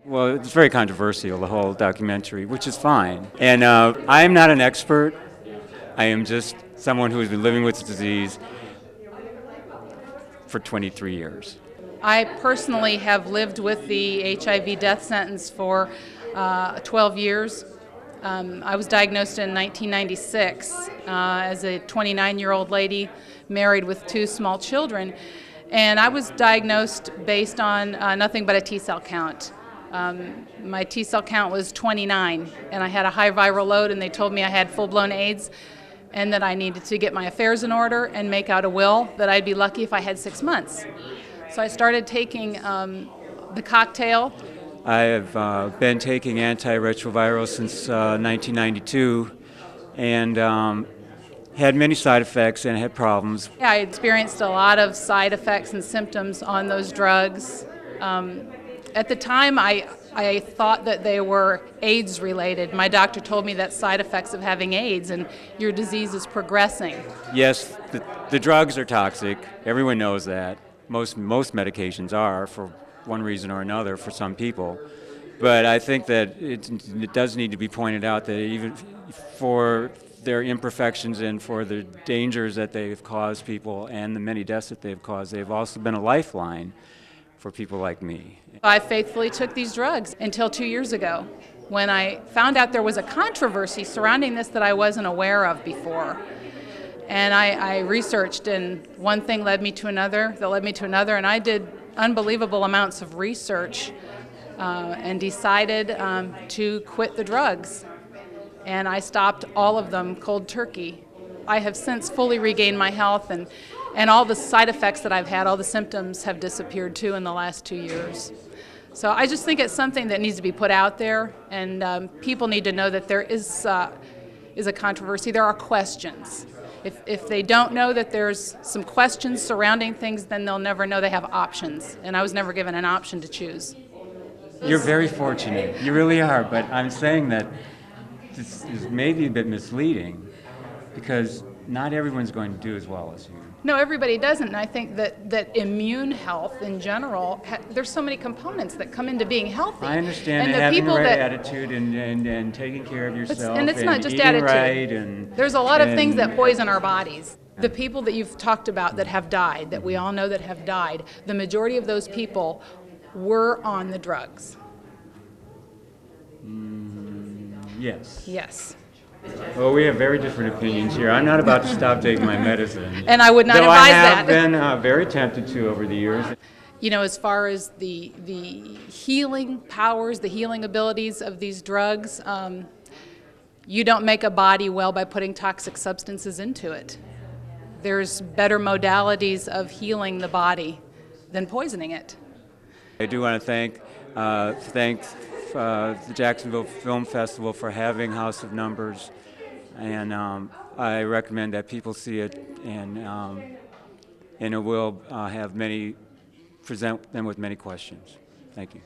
Well, it's very controversial, the whole documentary, which is fine. And I am not an expert. I am just someone who has been living with the disease for 23 years. I personally have lived with the HIV death sentence for 12 years. I was diagnosed in 1996 as a 29-year-old lady married with 2 small children. And I was diagnosed based on nothing but a T-cell count. My T-cell count was 29, and I had a high viral load, and they told me I had full-blown AIDS and that I needed to get my affairs in order and make out a will, that I'd be lucky if I had 6 months. So I started taking the cocktail. I have been taking antiretrovirals since 1992 and had many side effects and had problems. Yeah, I experienced a lot of side effects and symptoms on those drugs. At the time, I thought that they were AIDS related. My doctor told me that side effects of having AIDS and your disease is progressing. Yes, the drugs are toxic. Everyone knows that. Most medications are, for one reason or another, for some people. But I think that it does need to be pointed out that even for their imperfections and for the dangers that they've caused people and the many deaths that they've caused, they've also been a lifeline for people like me. I faithfully took these drugs until 2 years ago, when I found out there was a controversy surrounding this that I wasn't aware of before. And I researched, and one thing led me to another, that led me to another, and I did unbelievable amounts of research and decided to quit the drugs. And I stopped all of them cold turkey. I have since fully regained my health, and all the side effects that I've had, all the symptoms have disappeared too in the last 2 years. So I just think it's something that needs to be put out there, and people need to know that there is a controversy. There are questions. If they don't know that there's some questions surrounding things, then they'll never know they have options. And I was never given an option to choose. You're very fortunate. You really are. But I'm saying that this is maybe a bit misleading because not everyone's going to do as well as you. No, everybody doesn't, and I think that immune health in general, there's so many components that come into being healthy. I understand and that having the right attitude and taking care of yourself and it's not just eating attitude. right. And there's a lot of things that poison our bodies. The people that you've talked about that have died, that we all know that have died, the majority of those people were on the drugs. Yes. Yes. Well, we have very different opinions here. I'm not about to stop taking my medicine. And I would not advise that. Though I have been very tempted to over the years. You know, as far as the healing powers, the healing abilities of these drugs, you don't make a body well by putting toxic substances into it. There's better modalities of healing the body than poisoning it. I do want to thank the Jacksonville Film Festival for having House of Numbers, and I recommend that people see it, and it will present them with many questions. Thank you.